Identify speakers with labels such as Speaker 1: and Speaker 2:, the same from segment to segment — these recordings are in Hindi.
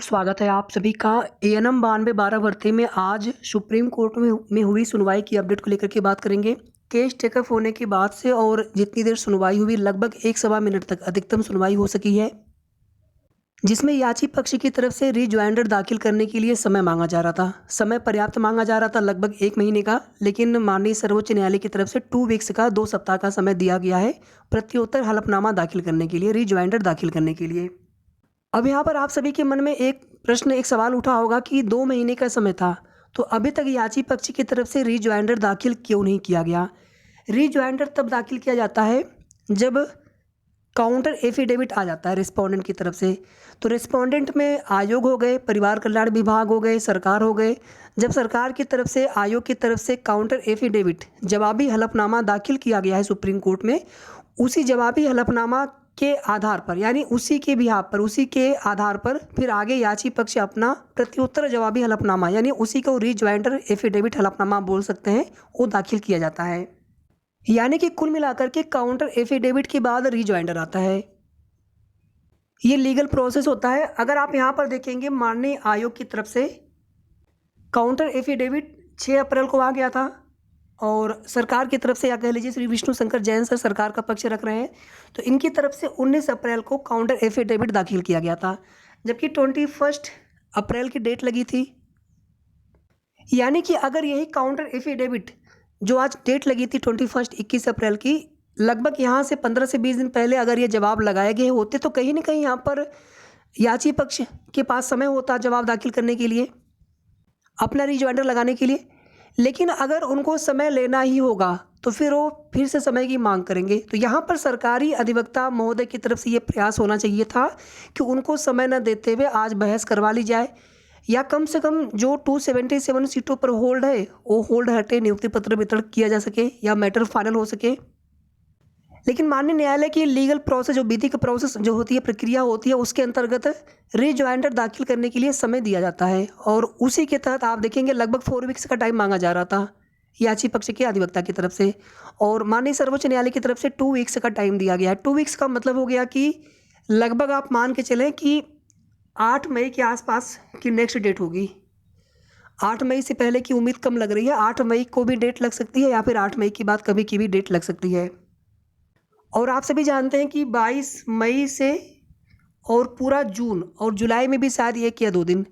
Speaker 1: स्वागत है आप सभी का एएनएम 9212 भर्ती में आज सुप्रीम कोर्ट में हुई सुनवाई की अपडेट को लेकर के बात करेंगे। केस टेकअप होने के बाद से और जितनी देर सुनवाई हुई लगभग 1-1.25 मिनट तक अधिकतम सुनवाई हो सकी है, जिसमें याची पक्ष की तरफ से रिज्वाइंडर दाखिल करने के लिए समय मांगा जा रहा था। समय पर्याप्त मांगा जा रहा था, लगभग 1 महीने का, लेकिन माननीय सर्वोच्च न्यायालय की तरफ से 2 वीक्स का 2 सप्ताह का समय दिया गया है प्रत्युत्तर हलफनामा दाखिल करने के लिए, रिज्वाइंडर दाखिल करने के लिए। अब यहाँ पर आप सभी के मन में एक सवाल उठा होगा कि 2 महीने का समय था, तो अभी तक याची पक्ष की तरफ से रिज्वाइंडर दाखिल क्यों नहीं किया गया? रिज्वाइंडर तब दाखिल किया जाता है जब काउंटर एफिडेविट आ जाता है रिस्पोंडेंट की तरफ से। तो रिस्पोंडेंट में आयोग हो गए, परिवार कल्याण विभाग हो गए, सरकार हो गए। जब सरकार की तरफ से, आयोग की तरफ से काउंटर एफिडेविट जवाबी हलफनामा दाखिल किया गया है सुप्रीम कोर्ट में, उसी जवाबी हलफनामा के आधार पर, यानी उसी के बिहाफ पर, उसी के आधार पर फिर आगे याची पक्ष अपना प्रत्युत्तर जवाबी हलफनामा, यानी उसी को रिज्वाइंडर एफिडेविट हलफनामा बोल सकते हैं, वो दाखिल किया जाता है। यानी कि कुल मिलाकर के काउंटर एफिडेविट के बाद रिज्वाइंडर आता है। ये लीगल प्रोसेस होता है। अगर आप यहाँ पर देखेंगे, माननीय आयोग की तरफ से काउंटर एफिडेविट 6 अप्रैल को आ गया था और सरकार की तरफ से, या कह लीजिए श्री विष्णु शंकर जैन सर सरकार का पक्ष रख रहे हैं, तो इनकी तरफ से 19 अप्रैल को काउंटर एफिडेविट दाखिल किया गया था, जबकि 21 अप्रैल की डेट लगी थी। यानी कि अगर यही काउंटर एफिडेविट जो आज डेट लगी थी 21 अप्रैल की, लगभग यहाँ से 15 से 20 दिन पहले अगर ये जवाब लगाए गए होते तो कहीं ना कहीं यहाँ पर याची पक्ष के पास समय होता जवाब दाखिल करने के लिए, अपना रिज्वाइंडर लगाने के लिए। लेकिन अगर उनको समय लेना ही होगा तो फिर वो फिर से समय की मांग करेंगे। तो यहाँ पर सरकारी अधिवक्ता महोदय की तरफ से ये प्रयास होना चाहिए था कि उनको समय न देते हुए आज बहस करवा ली जाए, या कम से कम जो 277 सीटों पर होल्ड है वो होल्ड हटे, नियुक्ति पत्र वितरण किया जा सके या मैटर फाइनल हो सके। लेकिन माननीय न्यायालय की लीगल प्रोसेस, जो विधिक प्रोसेस जो होती है, प्रक्रिया होती है, उसके अंतर्गत रिज्वाइंडर दाखिल करने के लिए समय दिया जाता है और उसी के तहत आप देखेंगे लगभग 4 वीक्स का टाइम मांगा जा रहा था याची पक्ष के अधिवक्ता की तरफ से, और माननीय सर्वोच्च न्यायालय की तरफ से 2 वीक्स का टाइम दिया गया है। 2 वीक्स का मतलब हो गया कि लगभग आप मान के चलें कि 8 मई के आसपास की नेक्स्ट डेट होगी। 8 मई से पहले की उम्मीद कम लग रही है। 8 मई को भी डेट लग सकती है या फिर 8 मई की बाद कभी की भी डेट लग सकती है। और आप सभी जानते हैं कि 22 मई से और पूरा जून और जुलाई में भी शायद 1 या 2 दिन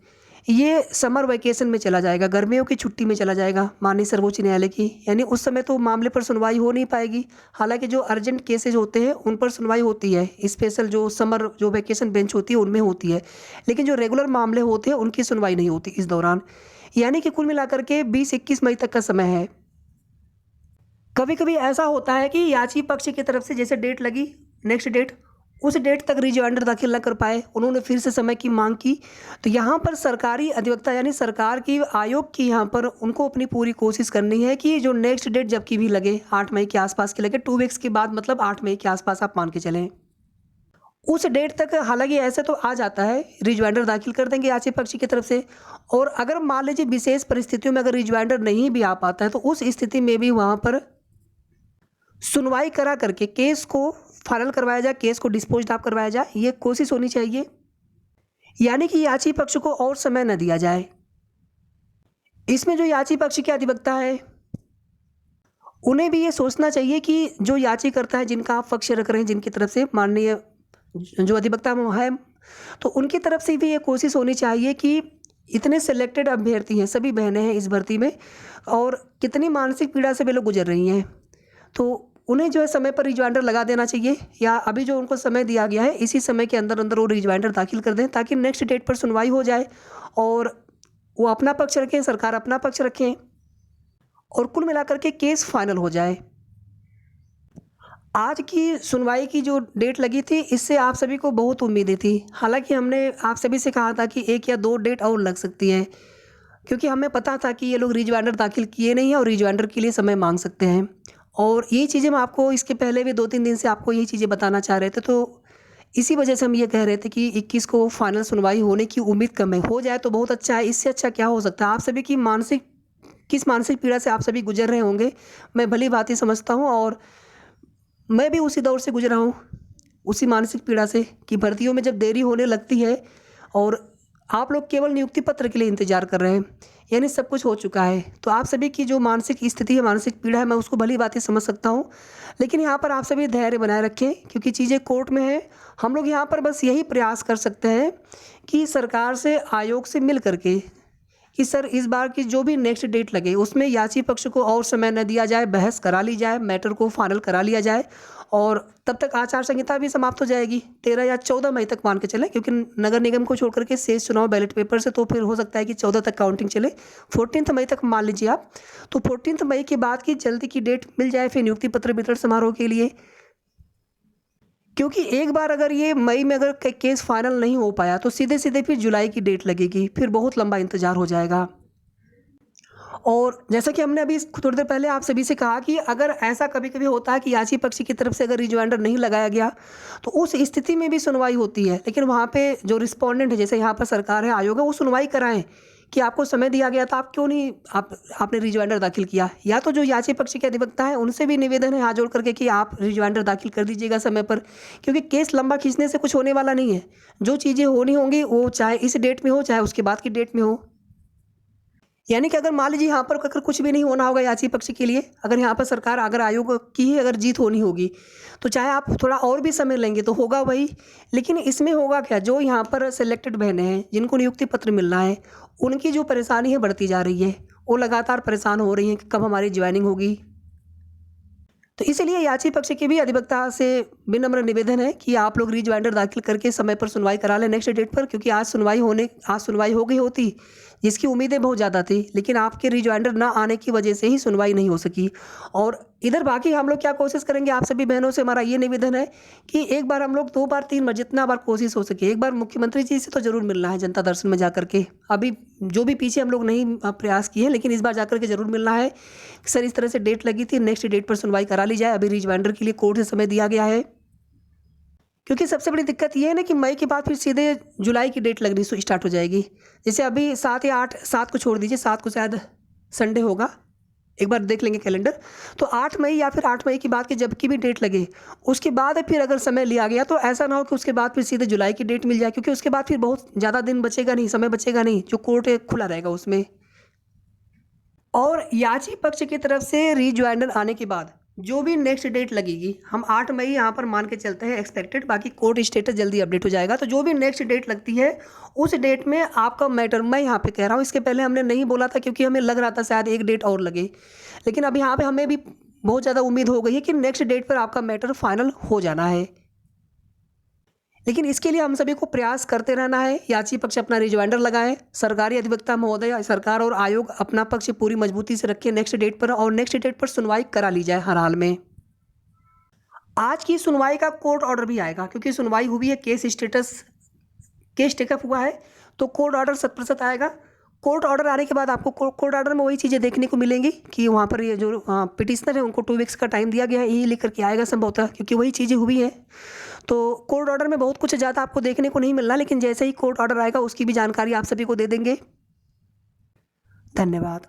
Speaker 1: ये समर वैकेशन में चला जाएगा, गर्मियों की छुट्टी में चला जाएगा माननीय सर्वोच्च न्यायालय की। यानी उस समय तो मामले पर सुनवाई हो नहीं पाएगी। हालांकि जो अर्जेंट केसेज होते हैं उन पर सुनवाई होती है, स्पेशल जो समर जो वैकेशन बेंच होती है उनमें होती है, लेकिन जो रेगुलर मामले होते हैं उनकी सुनवाई नहीं होती इस दौरान। यानी कि कुल मिलाकर के 20-21 मई तक का समय है। कभी कभी ऐसा होता है कि याची पक्ष की तरफ से जैसे डेट लगी, नेक्स्ट डेट, उस डेट तक रिज्वाइंडर दाखिल न कर पाए, उन्होंने फिर से समय की मांग की, तो यहाँ पर सरकारी अधिवक्ता यानी सरकार की, आयोग की, यहाँ पर उनको अपनी पूरी कोशिश करनी है कि जो नेक्स्ट डेट जबकि भी लगे 8 मई के आसपास की लगे, 2 वीक्स के बाद, मतलब 8 मई के आसपास आप मान के चलें, उस डेट तक हालांकि ऐसे तो आ जाता है, रिज्वाइंडर दाखिल कर देंगे याची पक्ष की तरफ से। और अगर मान लीजिए विशेष परिस्थितियों में अगर रिज्वाइंडर नहीं भी आ पाता है तो उस स्थिति में भी वहाँ पर सुनवाई करा करके केस को फाइनल करवाया जाए, केस को डिस्पोज ऑफ करवाया जाए, ये कोशिश होनी चाहिए। यानी कि याची पक्ष को और समय न दिया जाए। इसमें जो याची पक्ष के अधिवक्ता है उन्हें भी ये सोचना चाहिए कि जो याचिकर्ता है, जिनका आप पक्ष रख रहे हैं, जिनकी तरफ से माननीय जो अधिवक्ता है, तो उनकी तरफ से भी ये कोशिश होनी चाहिए कि इतने सिलेक्टेड अभ्यर्थी हैं, सभी बहनें हैं इस भर्ती में, और कितनी मानसिक पीड़ा से वे लोग गुजर रही हैं, तो उन्हें जो है समय पर रिज्वाइंडर लगा देना चाहिए, या अभी जो उनको समय दिया गया है इसी समय के अंदर अंदर वो रिज्वाइंडर दाखिल कर दें, ताकि नेक्स्ट डेट पर सुनवाई हो जाए और वो अपना पक्ष रखें, सरकार अपना पक्ष रखें, और कुल मिलाकर के केस फाइनल हो जाए। आज की सुनवाई की जो डेट लगी थी, इससे आप सभी को बहुत उम्मीदें थी। हालांकि हमने आप सभी से कहा था कि 1 या 2 डेट और लग सकती हैं, क्योंकि हमें पता था कि ये लोग रिज्वाइंडर दाखिल किए नहीं हैं और रिज्वाइंडर के लिए समय मांग सकते हैं। और ये चीज़ें हम आपको इसके पहले भी 2-3 दिन से आपको यही चीज़ें बताना चाह रहे थे, तो इसी वजह से हम ये कह रहे थे कि 21 को फाइनल सुनवाई होने की उम्मीद कम है। हो जाए तो बहुत अच्छा है, इससे अच्छा क्या हो सकता है। आप सभी की किस मानसिक पीड़ा से आप सभी गुजर रहे होंगे, मैं भली भांति समझता हूँ, और मैं भी उसी दौर से गुजरा हूँ, उसी मानसिक पीड़ा से कि भर्तियों में जब देरी होने लगती है और आप लोग केवल नियुक्ति पत्र के लिए इंतजार कर रहे हैं, यानी सब कुछ हो चुका है। तो आप सभी की जो मानसिक स्थिति है, मानसिक पीड़ा है, मैं उसको भली बातें समझ सकता हूँ, लेकिन यहाँ पर आप सभी धैर्य बनाए रखें क्योंकि चीज़ें कोर्ट में है। हम लोग यहाँ पर बस यही प्रयास कर सकते हैं कि सरकार से, आयोग से मिल करके कि सर इस बार की जो भी नेक्स्ट डेट लगे उसमें याची पक्ष को और समय न दिया जाए, बहस करा ली जाए, मैटर को फाइनल करा लिया जाए और तब तक आचार संहिता भी समाप्त हो जाएगी। 13 या 14 मई तक मान के चले, क्योंकि नगर निगम को छोड़ करके शेष चुनाव बैलेट पेपर से, तो फिर हो सकता है कि 14 तक काउंटिंग चले। 14 मई तक मान लीजिए आप, तो 14 मई के बाद की जल्दी की डेट मिल जाए फिर नियुक्ति पत्र वितरण समारोह के लिए। क्योंकि एक बार अगर ये मई में अगर केस फाइनल नहीं हो पाया तो सीधे सीधे फिर जुलाई की डेट लगेगी, फिर बहुत लंबा इंतजार हो जाएगा। और जैसा कि हमने अभी थोड़ी देर पहले आप सभी से कहा कि अगर ऐसा कभी कभी होता है कि याची पक्ष की तरफ से अगर रिजवाइंडर नहीं लगाया गया तो उस स्थिति में भी सुनवाई होती है, लेकिन वहाँ पे जो रिस्पोंडेंट है, जैसे यहाँ पर सरकार है, आयोग है, वो सुनवाई कराएं कि आपको समय दिया गया था, आप क्यों नहीं आपने रिजवाइंडर दाखिल किया। या तो जो याची पक्ष के अधिवक्ता है उनसे भी निवेदन है हाथ जोड़ करके कि आप रिजवाइंडर दाखिल कर दीजिएगा समय पर, क्योंकि केस लंबा खींचने से कुछ होने वाला नहीं है। जो चीज़ें होनी होंगी वो चाहे इस डेट में हो चाहे उसके बाद की डेट में हो। यानी कि अगर मान लीजिए यहाँ पर अगर कुछ भी नहीं होना होगा याची पक्ष के लिए, अगर यहाँ पर सरकार, अगर आयोग की ही अगर जीत होनी होगी तो चाहे आप थोड़ा और भी समय लेंगे तो होगा वही। लेकिन इसमें होगा क्या, जो यहाँ पर सिलेक्टेड बहनें हैं जिनको नियुक्ति पत्र मिलना है, उनकी जो परेशानी है बढ़ती जा रही है, वो लगातार परेशान हो रही हैं कि कब हमारी ज्वाइनिंग होगी। तो इसीलिए याची पक्ष के भी अधिवक्ता से विनम्र निवेदन है कि आप लोग रिजवाइंडर दाखिल करके समय पर सुनवाई करा लें नेक्स्ट डेट पर, क्योंकि आज सुनवाई हो गई होती जिसकी उम्मीदें बहुत ज़्यादा थी, लेकिन आपके रिजवाइंडर ना आने की वजह से ही सुनवाई नहीं हो सकी। और इधर बाकी हम लोग क्या कोशिश करेंगे, आप सभी बहनों से हमारा ये निवेदन है कि एक बार हम लोग 2 बार 3 बार जितना बार कोशिश हो सके, एक बार मुख्यमंत्री जी से तो जरूर मिलना है जनता दर्शन में जाकर के। अभी जो भी पीछे हम लोग नहीं प्रयास किए, लेकिन इस बार जाकर के जरूर मिलना है। सर इस तरह से डेट लगी थी, नेक्स्ट डेट पर सुनवाई करा ली जाए। अभी रिजवाइंडर के लिए कोर्ट से समय दिया गया है, क्योंकि सबसे बड़ी दिक्कत ये है ना कि मई के बाद फिर सीधे जुलाई की डेट लगनी स्टार्ट हो जाएगी। जैसे अभी 7 या 8, 7 को छोड़ दीजिए, 7 को शायद संडे होगा, एक बार देख लेंगे कैलेंडर। तो 8 मई या फिर 8 मई के बाद की जब की भी डेट लगे उसके बाद फिर अगर समय लिया गया तो ऐसा ना हो कि उसके बाद फिर सीधे जुलाई की डेट मिल जाए, क्योंकि उसके बाद फिर बहुत ज़्यादा दिन बचेगा नहीं, समय बचेगा नहीं, जो कोर्ट खुला रहेगा उसमें। और याची पक्ष की तरफ से रिजवाइंडर आने के बाद जो भी नेक्स्ट डेट लगेगी, हम 8 मई यहाँ पर मान के चलते हैं एक्सपेक्टेड, बाकी कोर्ट स्टेटस जल्दी अपडेट हो जाएगा। तो जो भी नेक्स्ट डेट लगती है उस डेट में आपका मैटर, मैं यहाँ पे कह रहा हूँ, इसके पहले हमने नहीं बोला था क्योंकि हमें लग रहा था शायद एक डेट और लगे, लेकिन अब यहाँ पे हमें भी बहुत ज़्यादा उम्मीद हो गई है कि नेक्स्ट डेट पर आपका मैटर फाइनल हो जाना है। लेकिन इसके लिए हम सभी को प्रयास करते रहना है। याची पक्ष अपना रिजवाइंडर लगाएं, सरकारी अधिवक्ता महोदय, सरकार और आयोग अपना पक्ष पूरी मजबूती से रखें नेक्स्ट डेट पर, और नेक्स्ट डेट पर सुनवाई करा ली जाए हर हाल में। आज की सुनवाई का कोर्ट ऑर्डर भी आएगा, क्योंकि सुनवाई हुई है, केस टेकअप हुआ है, तो कोर्ट ऑर्डर 100% आएगा। कोर्ट ऑर्डर आने के बाद आपको कोर्ट ऑर्डर में वही चीज़ें देखने को मिलेंगी कि वहाँ पर ये जो पिटिशनर है उनको 2 वीक्स का टाइम दिया गया है, यही लेकर के आएगा संभवतः, क्योंकि वही चीज़ें हुई हैं। तो कोर्ट ऑर्डर में बहुत कुछ ज़्यादा आपको देखने को नहीं मिलना, लेकिन जैसे ही कोर्ट ऑर्डर आएगा उसकी भी जानकारी आप सभी को दे देंगे। धन्यवाद।